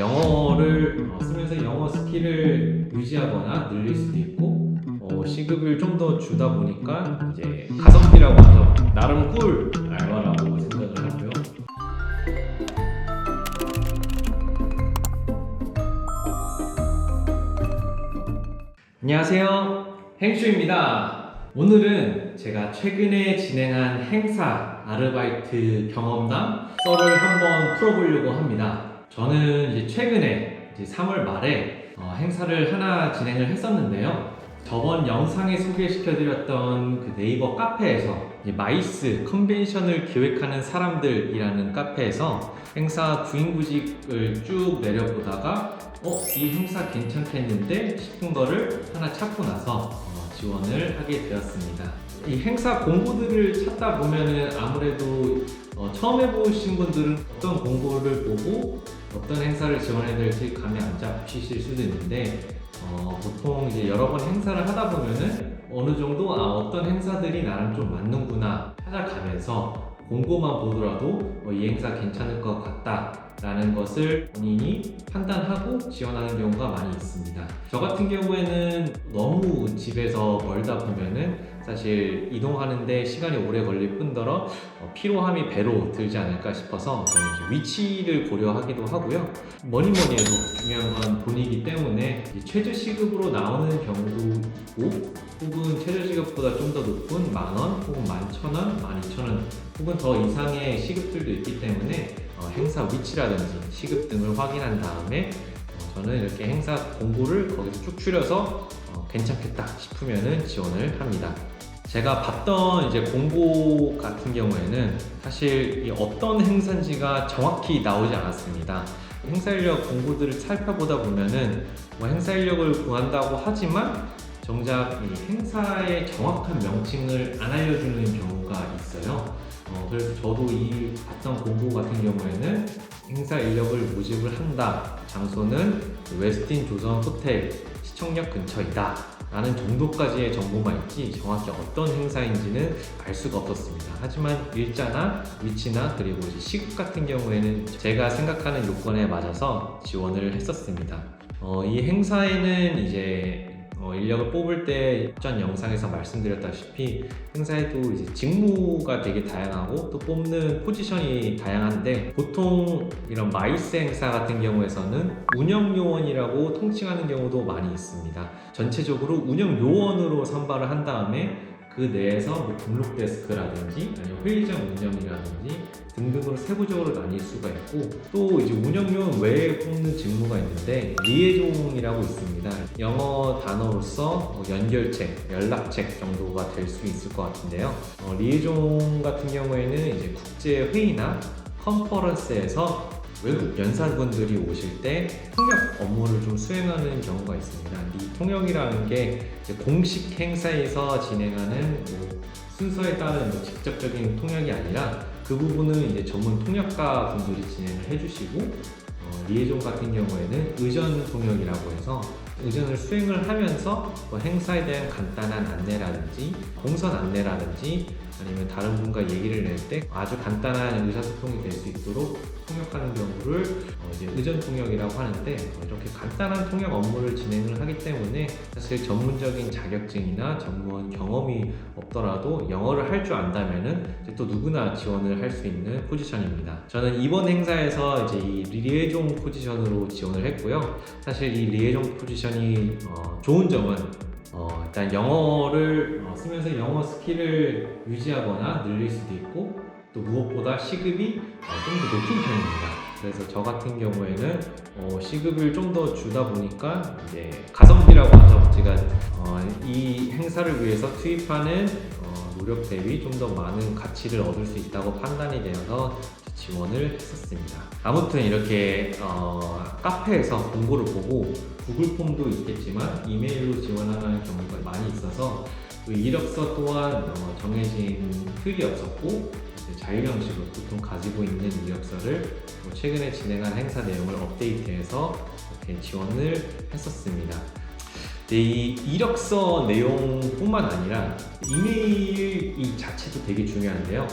영어를 쓰면서 영어 스킬을 유지하거나 늘릴 수도 있고, 시급을 좀 더 주다 보니까 이제 가성비라고 하죠. 나름 꿀 알바라고 생각을 하고요. 안녕하세요, 행슈입니다. 오늘은 제가 최근에 진행한 행사 아르바이트 경험담 썰을 한번 풀어보려고 합니다. 저는 이제 최근에 3월 말에 행사를 하나 진행을 했었는데요. 저번 영상에 소개시켜드렸던 그 네이버 카페에서 마이스 컨벤션을 기획하는 사람들이라는 카페에서 행사 구인구직을 쭉 내려보다가 이 행사 괜찮겠는데 싶은 거를 하나 찾고 나서 지원을 하게 되었습니다. 이 행사 공고들을 찾다 보면은 아무래도 처음 해보신 분들은 어떤 공고를 보고 어떤 행사를 지원해야 될지 감이 안 잡히실 수도 있는데, 보통 이제 여러 번 행사를 하다 보면은 어느 정도 어떤 행사들이 나랑 좀 맞는구나 찾아가면서 공고만 보더라도 이 행사 괜찮을 것 같다 라는 것을 본인이 판단하고 지원하는 경우가 많이 있습니다. 저 같은 경우에는 너무 집에서 멀다 보면은 사실 이동하는데 시간이 오래 걸릴 뿐더러 피로함이 배로 들지 않을까 싶어서 저는 이제 위치를 고려하기도 하고요. 뭐니 해도 중요한 건 돈이기 때문에 최저 시급으로 나오는 경우도 있고, 혹은 최저 시급보다 좀 더 높은 10,000원 혹은 11,000원, 12,000원 혹은 더 이상의 시급들도 있기 때문에 행사 위치라든지 시급 등을 확인한 다음에 저는 이렇게 행사 공고를 거기서 쭉 추려서 괜찮겠다 싶으면은 지원을 합니다. 제가 봤던 이제 공고 같은 경우에는 사실 어떤 행사인지가 정확히 나오지 않았습니다. 행사 인력 공고들을 살펴보다 보면은 행사 인력을 구한다고 하지만 정작 이 행사의 정확한 명칭을 안 알려주는 경우가 있어요. 그래서 저도 이 봤던 공고 같은 경우에는 행사 인력을 모집을 한다, 장소는 웨스틴 조선 호텔 시청역 근처이다 라는 정도까지의 정보만 있지 정확히 어떤 행사인지는 알 수가 없었습니다. 하지만 일자나 위치나 그리고 이제 시급 같은 경우에는 제가 생각하는 요건에 맞아서 지원을 했었습니다. 이 행사에는 이제 인력을 뽑을 때 전 영상에서 말씀드렸다시피 행사에도 이제 직무가 되게 다양하고 또 뽑는 포지션이 다양한데, 보통 이런 마이스 행사 같은 경우에서는 운영요원이라고 통칭하는 경우도 많이 있습니다. 전체적으로 운영요원으로 선발을 한 다음에 그 내에서 뭐 등록 데스크라든지 아니면 회의장 운영이라든지 등등으로 세부적으로 나뉠 수가 있고, 또 이제 운영요원 외에 뽑는 직무가 있는데 리에종이라고 있습니다. 영어 단어로서 연결책, 연락책 정도가 될 수 있을 것 같은데요. 리에종 같은 경우에는 이제 국제 회의나 컨퍼런스에서 외국 연사분들이 오실 때 통역 업무를 좀 수행하는 경우가 있습니다. 이 통역이라는 게 이제 공식 행사에서 진행하는 순서에 따른 직접적인 통역이 아니라 그 부분은 이제 전문 통역가 분들이 진행을 해주시고, 리에종 같은 경우에는 의전 통역이라고 해서 의전을 수행을 하면서 행사에 대한 간단한 안내라든지 공선 안내라든지 아니면 다른 분과 얘기를 낼 때 아주 간단한 의사소통이 될 수 있도록 통역하는 경우를 이제 의전 통역이라고 하는데, 이렇게 간단한 통역 업무를 진행을 하기 때문에 사실 전문적인 자격증이나 전문 경험이 없더라도 영어를 할 줄 안다면은 이제 또 누구나 지원을 할 수 있는 포지션입니다. 저는 이번 행사에서 이제 이 리에종 포지션으로 지원을 했고요. 사실 이 리에종 포지션이 좋은 점은 일단 영어를 쓰면서 영어 스킬을 유지하거나 늘릴 수도 있고, 또 무엇보다 시급이 좀 더 높은 편입니다. 그래서 저 같은 경우에는 시급을 좀 더 주다 보니까 이제 가성비라고 하죠. 제가 이 행사를 위해서 투입하는 노력 대비 좀 더 많은 가치를 얻을 수 있다고 판단이 되어서 지원을 했었습니다. 아무튼 이렇게 카페에서 공고를 보고 구글 폼도 있겠지만 이메일로 지원하는 경우가 많이 있어서 그 이력서 또한 정해진 틀이 없었고 자유 형식으로 보통 가지고 있는 이력서를 최근에 진행한 행사 내용을 업데이트해서 이렇게 지원을 했었습니다. 이 이력서 내용뿐만 아니라 이메일 이 자체도 되게 중요한데요.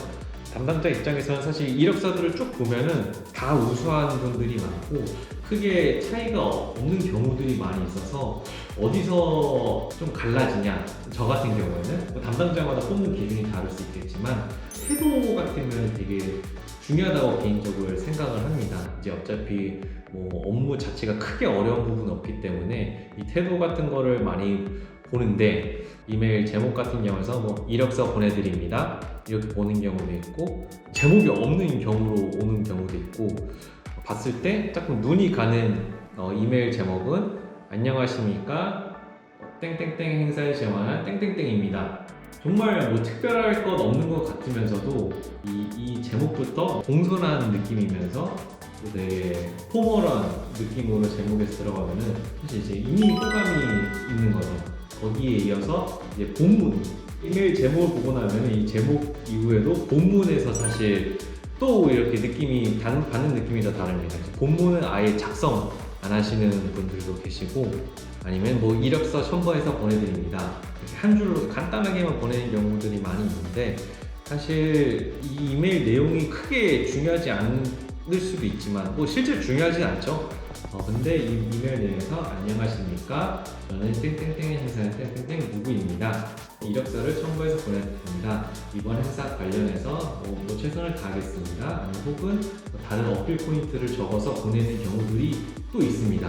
담당자 입장에서는 사실 이력서들을 쭉 보면은 다 우수한 분들이 많고 크게 차이가 없는 경우들이 많이 있어서 어디서 좀 갈라지냐, 저 같은 경우에는 뭐 담당자마다 뽑는 기준이 다를 수 있겠지만 태도 같으면 되게 중요하다고 개인적으로 생각을 합니다. 이제 어차피 뭐 업무 자체가 크게 어려운 부분은 없기 때문에 이 태도 같은 거를 많이 보는데, 이메일 제목 같은 경우에서 뭐 이력서 보내드립니다 이렇게 보는 경우도 있고, 제목이 없는 경우로 오는 경우도 있고, 봤을 때 조금 눈이 가는 이메일 제목은 안녕하십니까 땡땡땡 행사에 지원한 땡땡땡입니다. 정말 뭐 특별할 것 없는 것 같으면서도 이 제목부터 공손한 느낌이면서 또 되게 포멀한 느낌으로 제목에서 들어가면은 사실 이제 이미 호감이 있는 거죠. 거기에 이어서 이제 본문, 이메일 제목을 보고 나면 이 제목 이후에도 본문에서 사실 또 이렇게 느낌이 받는 느낌이 더 다릅니다. 본문은 아예 작성 안 하시는 분들도 계시고, 아니면 뭐 이력서 첨부해서 보내드립니다 이렇게 한 줄로 간단하게만 보내는 경우들이 많이 있는데, 사실 이 이메일 내용이 크게 중요하지 않을 수도 있지만 뭐 실제로 중요하진 않죠. 근데 이 이메일 내용에서 안녕하십니까 저는 땡땡땡 행사는 땡땡땡 누구입니다. 이력서를 첨부해서 보내드립니다. 이번 행사 관련해서 뭐 최선을 다하겠습니다. 아니면 혹은 다른 어필 포인트를 적어서 보내는 경우들이 또 있습니다.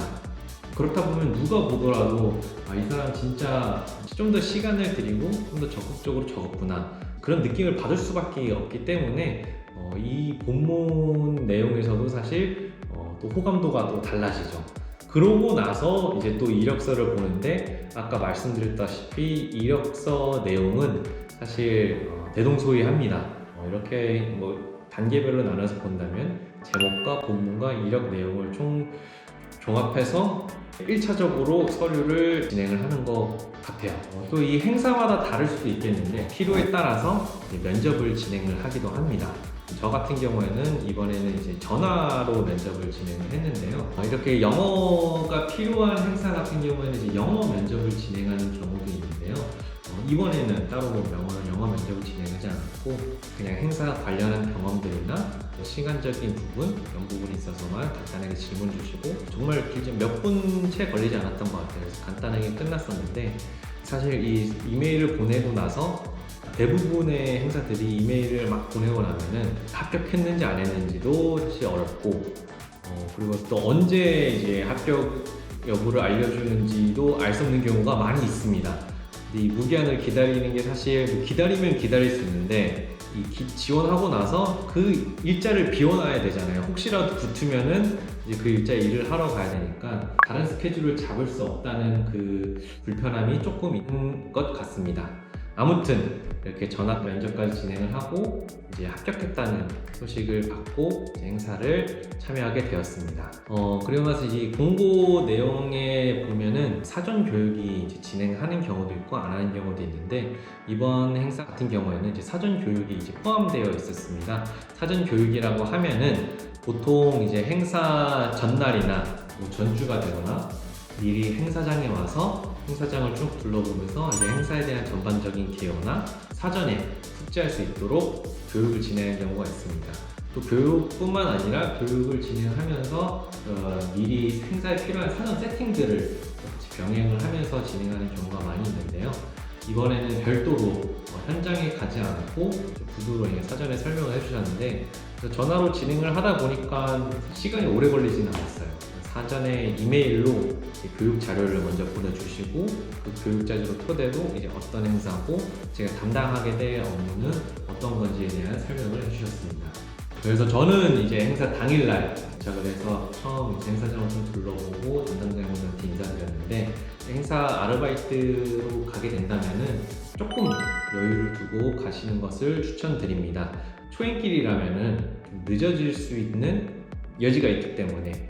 그렇다 보면 누가 보더라도 이 사람 진짜 좀 더 시간을 들이고 좀 더 적극적으로 적었구나, 그런 느낌을 받을 수밖에 없기 때문에 이 본문 내용에서도 사실 또 호감도가 또 달라지죠. 그러고 나서 이제 또 이력서를 보는데, 아까 말씀드렸다시피 이력서 내용은 사실 대동소이합니다. 이렇게 뭐 단계별로 나눠서 본다면 제목과 본문과 이력 내용을 종합해서 1차적으로 서류를 진행을 하는 것 같아요. 또 이 행사마다 다를 수도 있겠는데 필요에 따라서 면접을 진행을 하기도 합니다. 저 같은 경우에는 이번에는 이제 전화로 면접을 진행을 했는데요. 이렇게 영어가 필요한 행사 같은 경우에는 이제 영어 면접을 진행하는 경우도 있는데요. 이번에는 따로 영어 면접을 진행하지 않았고 그냥 행사 관련한 경험들이나 시간적인 부분, 이런 부분이 있어서만 간단하게 질문 주시고, 정말 길지 몇 분 채 걸리지 않았던 것 같아요. 그래서 간단하게 끝났었는데, 사실 이 이메일을 보내고 나서 대부분의 행사들이 이메일을 막 보내고 나면은 합격했는지 안 했는지도 사실 어렵고, 그리고 또 언제 이제 합격 여부를 알려주는지도 알 수 없는 경우가 많이 있습니다. 이 무기한을 기다리는 게 사실 뭐 기다리면 기다릴 수 있는데, 지원하고 나서 그 일자를 비워놔야 되잖아요. 혹시라도 붙으면은 이제 그 일자에 일을 하러 가야 되니까 다른 스케줄을 잡을 수 없다는 그 불편함이 조금 있는 것 같습니다. 아무튼 이렇게 전화 면접까지 진행을 하고 이제 합격했다는 소식을 받고 이제 행사를 참여하게 되었습니다. 그리고 나서 이 공고 내용에 보면은 사전 교육이 이제 진행하는 경우도 있고 안 하는 경우도 있는데, 이번 행사 같은 경우에는 이제 사전 교육이 이제 포함되어 있었습니다. 사전 교육이라고 하면은 보통 이제 행사 전날이나 뭐 전주가 되거나 미리 행사장에 와서 행사장을 쭉 둘러보면서 이제 행사에 대한 전반적인 개요나 사전에 숙지할 수 있도록 교육을 진행하는 경우가 있습니다. 또 교육뿐만 아니라 교육을 진행하면서 미리 행사에 필요한 사전 세팅들을 같이 병행을 하면서 진행하는 경우가 많이 있는데요. 이번에는 별도로 현장에 가지 않고 구두로 사전에 설명을 해주셨는데, 전화로 진행을 하다 보니까 시간이 오래 걸리진 않았어요. 사전에 이메일로 교육 자료를 먼저 보내주시고, 그 교육 자료를 토대로 이제 어떤 행사고 제가 담당하게 될 업무는 어떤 건지에 대한 설명을 해주셨습니다. 그래서 저는 이제 행사 당일날 도착을 해서 처음 행사장을 좀 둘러보고 담당자분들한테 인사드렸는데, 행사 아르바이트로 가게 된다면은 조금 여유를 두고 가시는 것을 추천드립니다. 초행길이라면은 좀 늦어질 수 있는 여지가 있기 때문에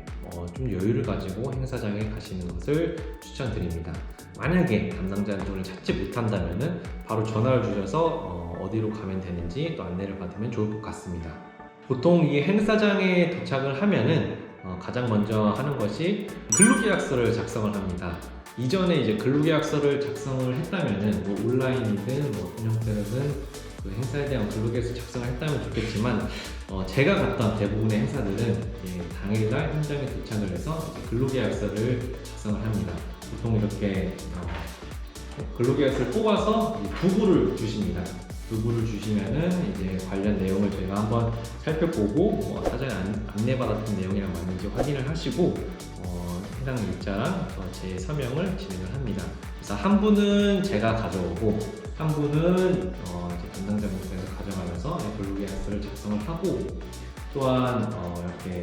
좀 여유를 가지고 행사장에 가시는 것을 추천드립니다. 만약에 담당자분을 찾지 못한다면은 바로 전화를 주셔서 어디로 가면 되는지 또 안내를 받으면 좋을 것 같습니다. 보통 이 행사장에 도착을 하면은 가장 먼저 하는 것이 근로계약서를 작성을 합니다. 이전에 이제 근로계약서를 작성을 했다면은 뭐 온라인이든 뭐 어떤 형태로든 그 행사에 대한 근로계획서 작성을 했다면 좋겠지만 제가 갔던 대부분의 행사들은 당일날 현장에 도착을 해서 이제 근로계약서를 작성을 합니다. 보통 이렇게 근로계약서를 뽑아서 2부를 주십니다. 2부를 주시면은 이제 관련 내용을 저희가 한번 살펴보고 사전에 안내받았던 내용이랑 맞는지 확인을 하시고 해당 일자랑 제 서명을 진행을 합니다. 그래서 한 분은 제가 가져오고 한 분은 담당자분께서 가져가면서 근로계약서를 작성을 하고 또한 이렇게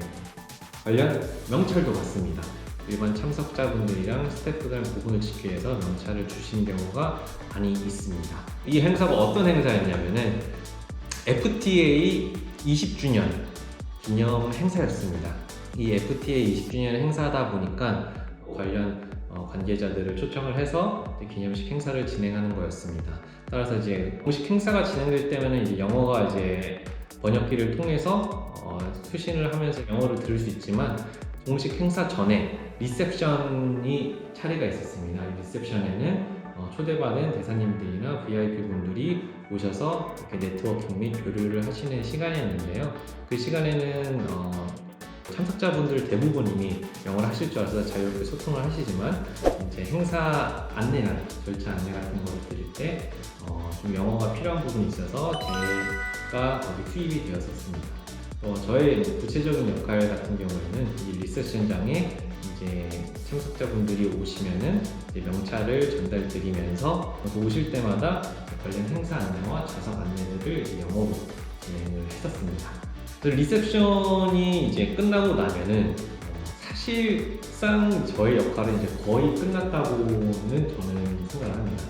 관련 명찰도 받습니다. 일반 참석자분들이랑 스태프들 구분을 지키기 위해서 명찰을 주신 경우가 많이 있습니다. 이 행사가 어떤 행사였냐면은 FTA 20주년 기념 행사였습니다. 이 FTA 20주년 행사다 보니까 관련 관계자들을 초청을 해서 기념식 행사를 진행하는 거였습니다. 따라서 이제 공식 행사가 진행될 때면은 이제 영어가 이제 번역기를 통해서 수신을 하면서 영어를 들을 수 있지만 공식 행사 전에 리셉션이 차례가 있었습니다. 이 리셉션에는 초대받은 대사님들이나 VIP 분들이 오셔서 이렇게 네트워킹 및 교류를 하시는 시간이었는데요. 그 시간에는 참석자분들 대부분 이미 영어를 하실 줄 알아서 자유롭게 소통을 하시지만 이제 행사 안내나 절차 안내 같은 걸 드릴 때 좀 영어가 필요한 부분이 있어서 제가 거기 투입이 되었었습니다. 저의 구체적인 역할 같은 경우에는 이 리셉션장에 이제 참석자분들이 오시면은 이제 명찰을 전달드리면서 오실 때마다 관련 행사 안내와 좌석 안내를 영어로 진행을 했었습니다. 리셉션이 이제 끝나고 나면은 사실상 저의 역할은 이제 거의 끝났다고는 저는 생각을 합니다.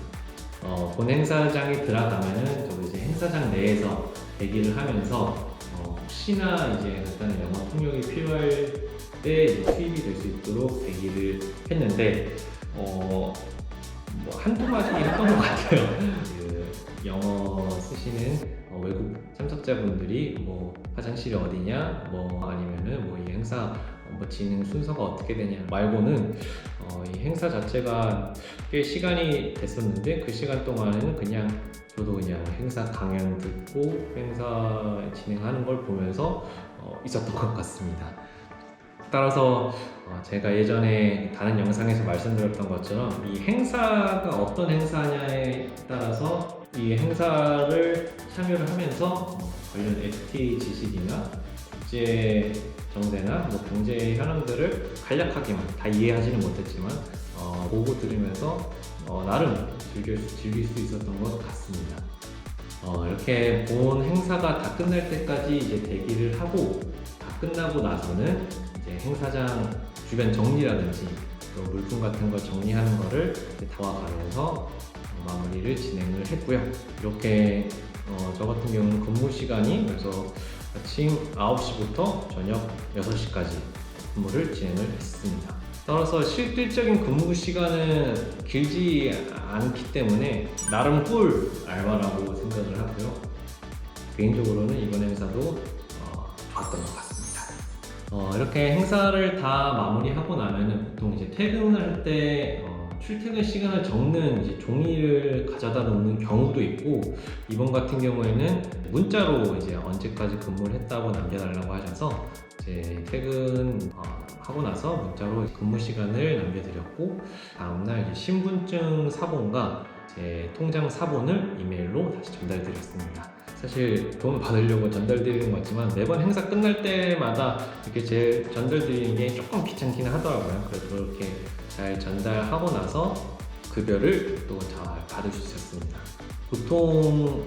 본 행사장에 들어가면은 저도 이제 행사장 내에서 대기를 하면서 혹시나 이제 간단한 영어 통역이 필요할 때 이제 투입이 될 수 있도록 대기를 했는데 뭐 한두 마디 했던 것 같아요. 그 영어 쓰시는 외국 참석자분들이 뭐 화장실이 어디냐, 뭐 아니면은 뭐 이 행사 진행 순서가 어떻게 되냐 말고는 이 행사 자체가 꽤 시간이 됐었는데 그 시간 동안에는 저도 그냥 행사 강연 듣고 행사 진행하는 걸 보면서 있었던 것 같습니다. 따라서 제가 예전에 다른 영상에서 말씀드렸던 것처럼 이 행사가 어떤 행사냐에 따라서 이 행사를 참여를 하면서 관련 FTA 지식이나 국제 정세나 뭐 경제 현황들을 간략하게만 다 이해하지는 못했지만 보고 들으면서 나름 즐길 수 있었던 것 같습니다. 이렇게 본 행사가 다 끝날 때까지 이제 대기를 하고 다 끝나고 나서는 이제 행사장 주변 정리라든지 또 물품 같은 거 정리하는 거를 도와가면서 마무리를 진행을 했고요. 이렇게 저 같은 경우는 근무 시간이 그래서 아침 9시부터 저녁 6시까지 근무를 진행을 했습니다. 따라서 실질적인 근무 시간은 길지 않기 때문에 나름 꿀 알바라고 생각을 하고요. 개인적으로는 이번 행사도 좋았던 것 같습니다. 이렇게 행사를 다 마무리하고 나면은 보통 이제 퇴근할 때 출퇴근 시간을 적는 이제 종이를 가져다 놓는 경우도 있고, 이번 같은 경우에는 문자로 이제 언제까지 근무를 했다고 남겨달라고 하셔서 이제 퇴근하고 나서 문자로 근무 시간을 남겨드렸고, 다음날 이제 신분증 사본과 제 통장 사본을 이메일로 다시 전달드렸습니다. 사실 돈 받으려고 전달드리는 것 같지만 매번 행사 끝날 때마다 이렇게 제 전달드리는 게 조금 귀찮기는 하더라고요. 그래서 그렇게 잘 전달하고 나서 급여를 또 잘 받을 수 있었습니다. 보통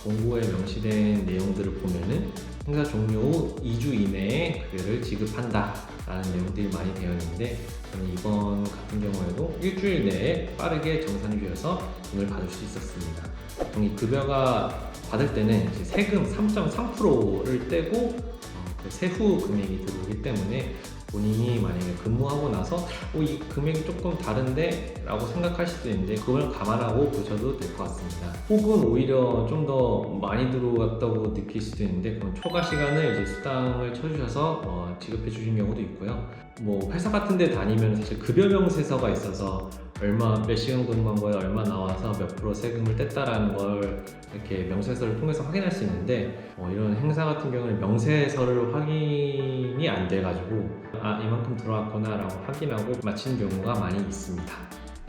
공고에 명시된 내용들을 보면은 행사 종료 후 2주 이내에 급여를 지급한다 라는 내용들이 많이 되어 있는데, 저는 이번 같은 경우에도 일주일 내에 빠르게 정산이 되어서 돈을 받을 수 있었습니다. 보통 이 급여가 받을 때는 이제 세금 3.3%를 떼고 그 세후 금액이 들어오기 때문에 본인이 만약에 근무하고 나서 이 금액이 조금 다른데? 라고 생각하실 수도 있는데, 그걸 감안하고 보셔도 될 것 같습니다. 혹은 오히려 좀 더 많이 들어왔다고 느낄 수도 있는데, 그럼 초과 시간을 이제 수당을 쳐주셔서 지급해 주신 경우도 있고요. 뭐 회사 같은 데 다니면 사실 급여 명세서가 있어서 몇 시간 근무한 거에 얼마 나와서 몇 프로 세금을 뗐다라는 걸 이렇게 명세서를 통해서 확인할 수 있는데 이런 행사 같은 경우는 명세서를 확인이 안 돼가지고 이만큼 들어왔구나 라고 확인하고 마치는 경우가 많이 있습니다.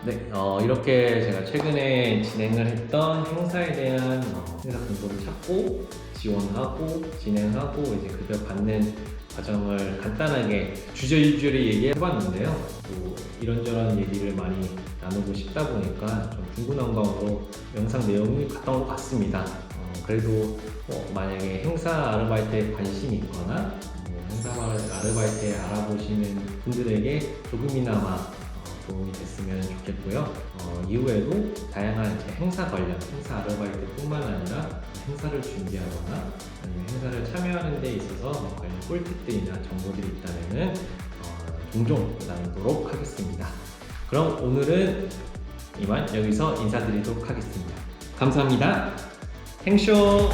네, 이렇게 제가 최근에 진행을 했던 행사에 대한 행사 근거를 찾고 지원하고 진행하고 이제 급여 받는 과정을 간단하게 주저리주저리 얘기해봤는데요. 또 이런저런 얘기를 많이 나누고 싶다 보니까 좀 중구난방으로 영상 내용이 갔던 것 같습니다. 그래도 만약에 행사 아르바이트에 관심이 있거나 행사 아르바이트에 알아보시는 분들에게 조금이나마 도움이 됐으면 좋겠고요. 이후에도 다양한 이제 행사 관련, 행사 아르바이트뿐만 아니라 행사를 준비하거나 아니면 행사를 참여하는 데 있어서 관련 꿀팁들이나 정보들이 있다면 종종 나누도록 하겠습니다. 그럼 오늘은 이만 여기서 인사드리도록 하겠습니다. 감사합니다. 행쇼!